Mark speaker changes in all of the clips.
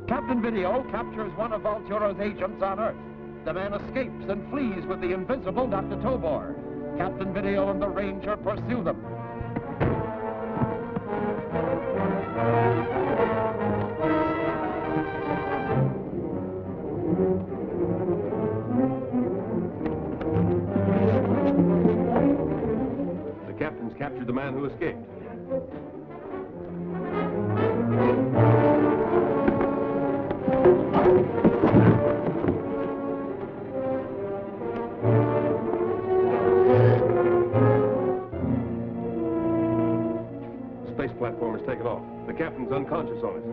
Speaker 1: Captain Video captures one of Vulturo's agents on Earth. The man escapes and flees with the invisible Dr. Tobor. Captain Video and the Ranger pursue them.
Speaker 2: The captain's captured the man who escaped. Space platform is taken off. The captain's unconscious on it.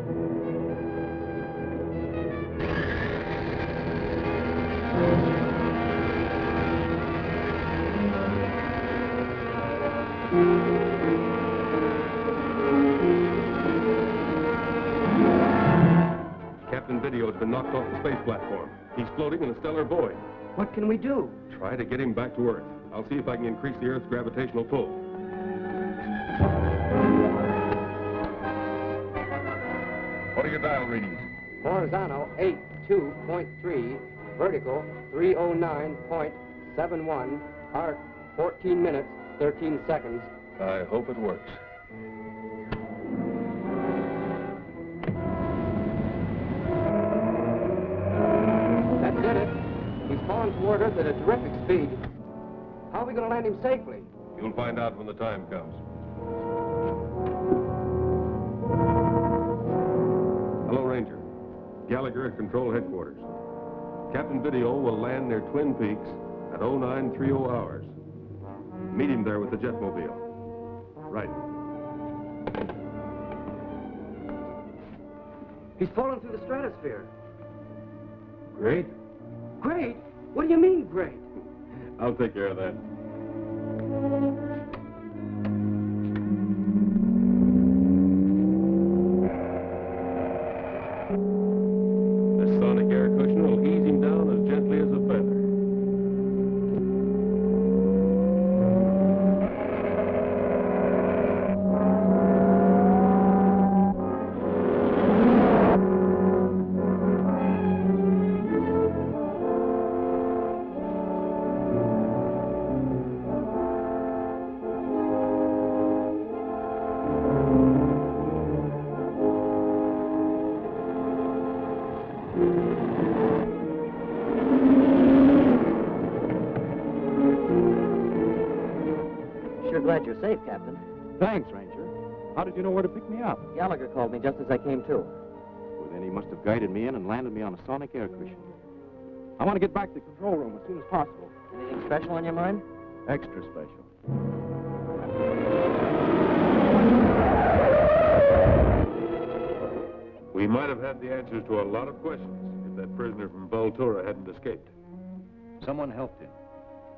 Speaker 2: Captain Video has been knocked off the space platform. He's floating in a stellar void.
Speaker 3: What can we do?
Speaker 2: Try to get him back to Earth. I'll see if I can increase the Earth's gravitational pull. What are your dial readings?
Speaker 3: Horizontal 82.3, vertical 309.71, arc 14 minutes, 13 seconds.
Speaker 2: I hope it works.
Speaker 3: That did it. He's falling toward Earth at a terrific speed. How are we going to land him safely?
Speaker 2: You'll find out when the time comes. Hello, Ranger. Gallagher at Control Headquarters. Captain Video will land near Twin Peaks at 0930 hours. Meet him there with the jetmobile. Right.
Speaker 3: He's fallen through the stratosphere.
Speaker 2: Great.
Speaker 3: Great? What do you mean, great?
Speaker 2: I'll take care of that. This sonic air cushion will ease him down as gently as a feather.
Speaker 4: Glad you're safe, Captain.
Speaker 5: Thanks, Ranger. How did you know where to pick me up?
Speaker 4: Gallagher called me just as I came to.
Speaker 5: Well, then he must have guided me in and landed me on a sonic air cushion. I want to get back to the control room as soon as possible.
Speaker 4: Anything special on your mind?
Speaker 5: Extra special.
Speaker 2: We might have had the answers to a lot of questions if that prisoner from Vultura hadn't escaped.
Speaker 5: Someone helped him.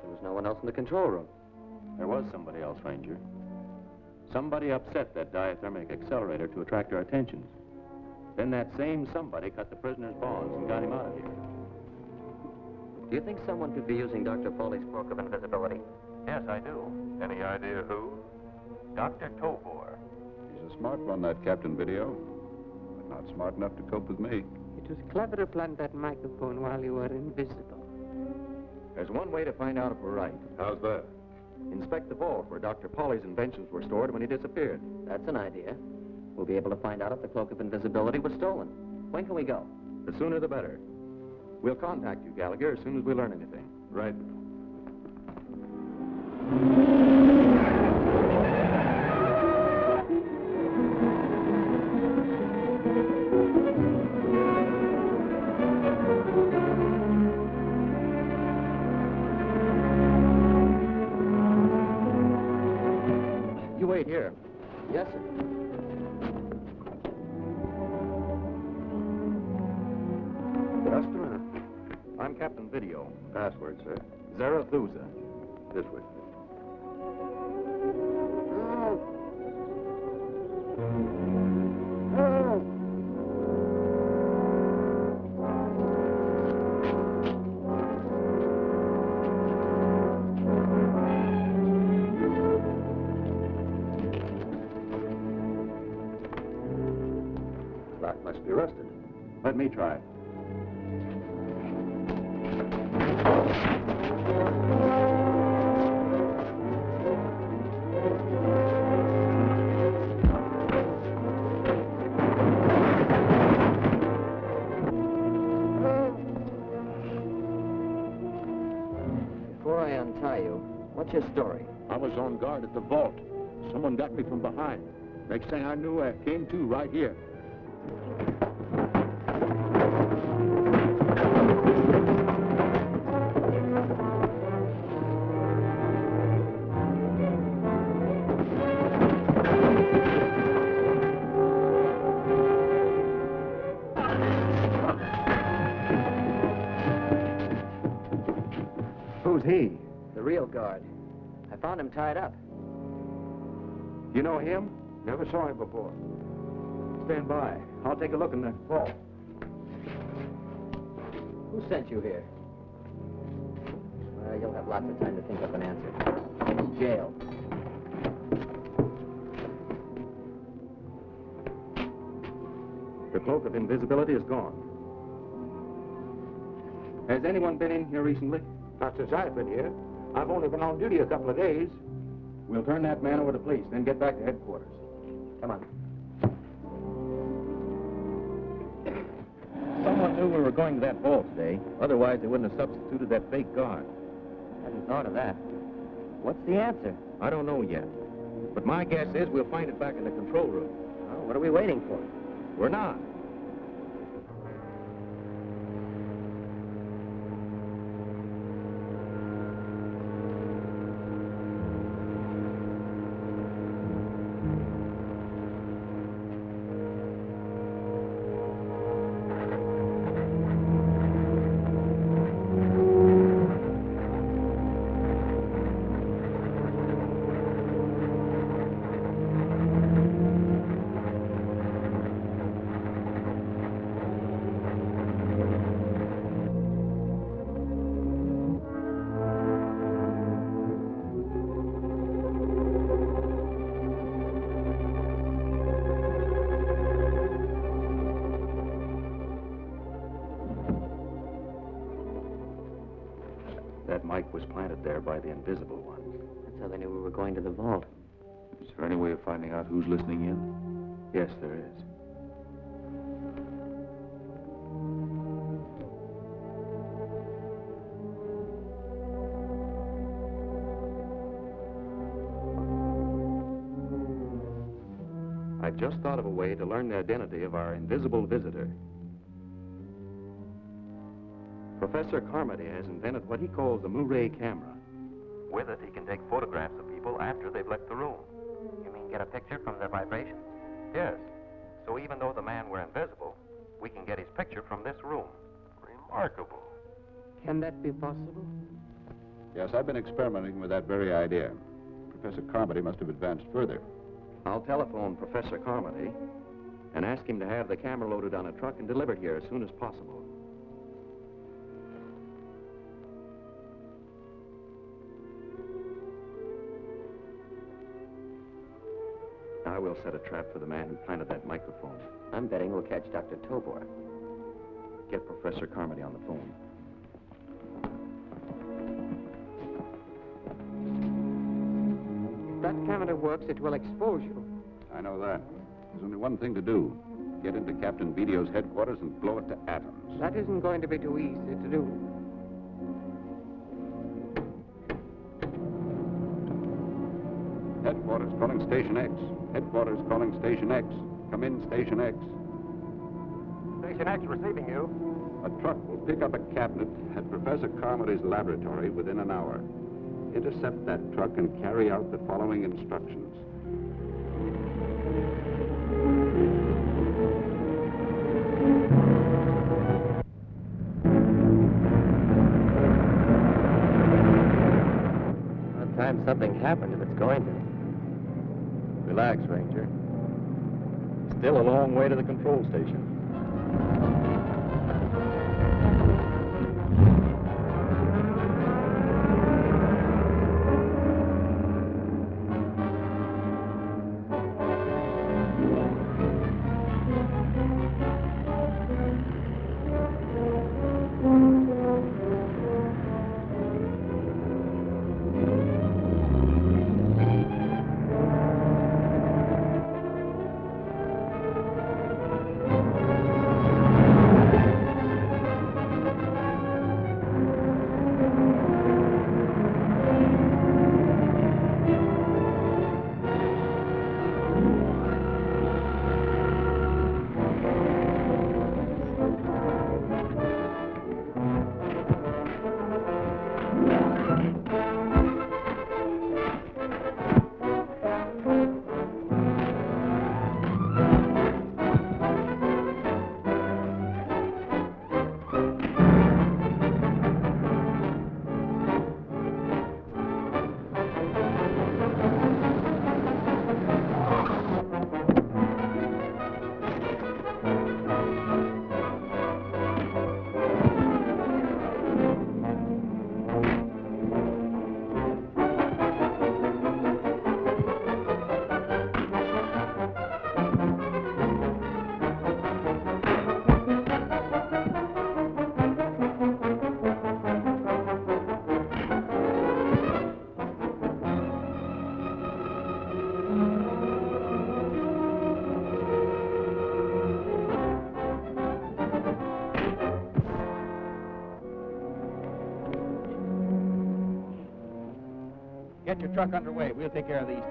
Speaker 4: There was no one else in the control room.
Speaker 5: There was somebody else, Ranger. Somebody upset that diathermic accelerator to attract our attentions. Then that same somebody cut the prisoner's bonds and got him out of here.
Speaker 4: Do you think someone could be using Dr. Foley's cloak of invisibility?
Speaker 5: Yes, I do.
Speaker 2: Any idea who?
Speaker 5: Dr. Tobor.
Speaker 6: He's a smart one, that Captain Video. But not smart enough to cope with me.
Speaker 7: It was clever to plant that microphone while you were invisible.
Speaker 5: There's one way to find out if we're right.
Speaker 2: How's that?
Speaker 5: Inspect the vault where Dr. Polly's inventions were stored when he disappeared.
Speaker 4: That's an idea. We'll be able to find out if the cloak of invisibility was stolen. When can we go?
Speaker 5: The sooner the better. We'll contact you, Gallagher, as soon as we learn anything.
Speaker 2: Right.
Speaker 5: You wait here.
Speaker 4: Yes, sir.
Speaker 5: Just a minute. I'm Captain Video. Password, sir. Zarathustra. This way.
Speaker 4: Lock must be rusted.
Speaker 6: Let me try.
Speaker 4: Before I untie you, what's your story?
Speaker 5: I was on guard at the vault. Someone got me from behind. Next thing I knew, I came to right here.
Speaker 3: Who's he?
Speaker 4: The real guard. I found him tied up.
Speaker 3: You know him? Never saw him before. Stand by. I'll take a look in the vault.
Speaker 4: Who sent you here? Well, you'll have lots of time to think up an answer. Jail.
Speaker 3: The cloak of invisibility is gone. Has anyone been in here recently? Not since I've been here. I've only been on duty a couple of days. We'll turn that man over to police, then get back to headquarters.
Speaker 4: Come on.
Speaker 5: Someone knew we were going to that vault today. Otherwise, they wouldn't have substituted that fake guard.
Speaker 4: Hadn't thought of that. What's the answer?
Speaker 3: I don't know yet. But my guess is we'll find it back in the control room.
Speaker 4: Oh, what are we waiting for?
Speaker 3: We're not.
Speaker 5: That mic was planted there by the invisible one.
Speaker 4: That's how they knew we were going to the vault.
Speaker 5: Is there any way of finding out who's listening in? Yes, there is. I've just thought of a way to learn the identity of our invisible visitor. Professor Carmody has invented what he calls the muray camera. With it, he can take photographs of people after they've left the room.
Speaker 4: You mean get a picture from their vibrations?
Speaker 5: Yes. So even though the man were invisible, we can get his picture from this room. Remarkable.
Speaker 7: Can that be possible?
Speaker 6: Yes, I've been experimenting with that very idea. Professor Carmody must have advanced further.
Speaker 5: I'll telephone Professor Carmody and ask him to have the camera loaded on a truck and delivered here as soon as possible. I will set a trap for the man who planted that microphone.
Speaker 4: I'm betting we'll catch Dr. Tobor.
Speaker 5: Get Professor Carmody on the phone.
Speaker 7: If that camera works, it will expose you.
Speaker 6: I know that. There's only one thing to do. Get into Captain Video's headquarters and blow it to atoms.
Speaker 7: That isn't going to be too easy to do.
Speaker 6: Headquarters calling Station X. Headquarters calling Station X. Come in, Station X.
Speaker 3: Station X receiving you.
Speaker 6: A truck will pick up a cabinet at Professor Carmody's laboratory within an hour. Intercept that truck and carry out the following instructions.
Speaker 4: What time something happened if it's going to?
Speaker 5: Relax, Ranger. Still a long way to the control station.
Speaker 3: get your truck underway. We'll take care of these two.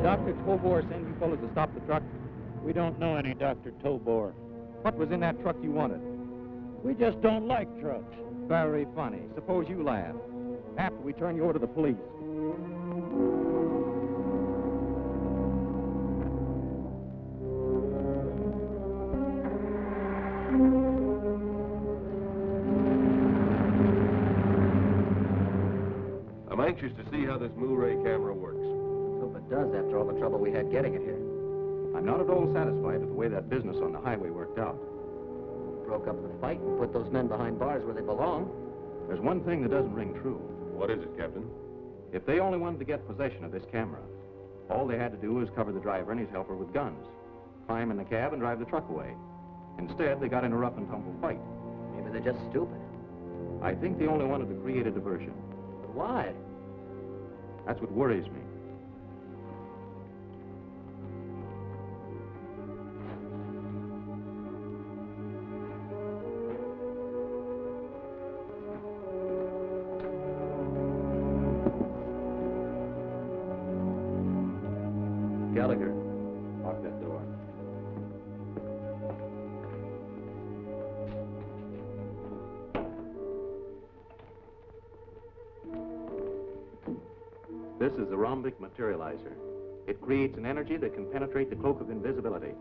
Speaker 3: Dr. Tobor send you fellows to stop the truck?
Speaker 8: We don't know any Dr. Tobor.
Speaker 3: What was in that truck you wanted?
Speaker 8: We just don't like trucks.
Speaker 3: Very funny. Suppose you laugh. After we turn you over to the police.
Speaker 2: I'm anxious to see how this muray camera works.
Speaker 4: Hope it does after all the trouble we had getting it here.
Speaker 3: I'm not at all satisfied with the way that business on the highway worked out.
Speaker 4: Broke up the fight and put those men behind bars where they belong.
Speaker 3: There's one thing that doesn't ring true.
Speaker 2: What is it, Captain?
Speaker 3: If they only wanted to get possession of this camera, all they had to do was cover the driver and his helper with guns, climb in the cab and drive the truck away. Instead, they got in a rough and tumble fight.
Speaker 4: Maybe they're just stupid.
Speaker 3: I think they only wanted to create a diversion.
Speaker 4: But why?
Speaker 3: That's what worries me.
Speaker 4: Gallagher.
Speaker 3: Lock that door. This is a rhombic materializer. It creates an energy that can penetrate the cloak of invisibility.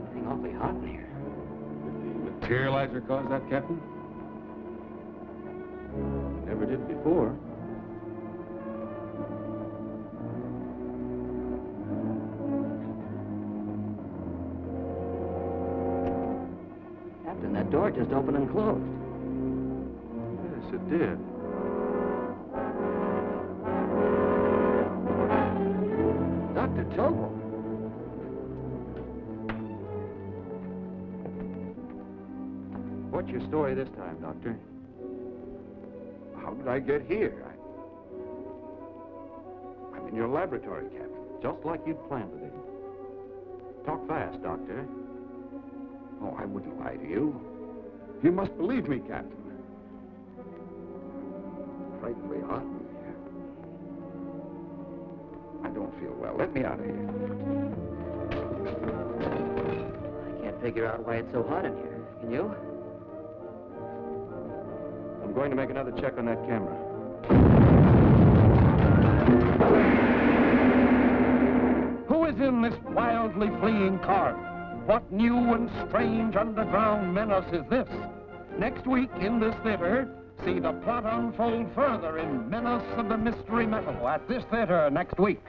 Speaker 4: Getting awfully hot in here.
Speaker 2: Did the materializer cause that, Captain?
Speaker 3: Never did before.
Speaker 4: Captain, that door just opened and closed.
Speaker 3: Yes, it did.
Speaker 4: Dr. Tobor.
Speaker 3: What's your story this time, Doctor?
Speaker 6: How did I get here? I'm in your laboratory, Captain.
Speaker 3: Just like you'd planned to be. Talk fast, Doctor.
Speaker 6: Oh, I wouldn't lie to you. You must believe me, Captain. Frightfully hot in here. I don't feel well. Let me out of here.
Speaker 4: I can't figure out why it's so hot in here. Can you?
Speaker 3: I'm going to make another check on that camera.
Speaker 1: Who is in this wildly fleeing car? What new and strange underground menace is this? Next week in this theater, see the plot unfold further in Menace of the Mystery Metal at this theater next week.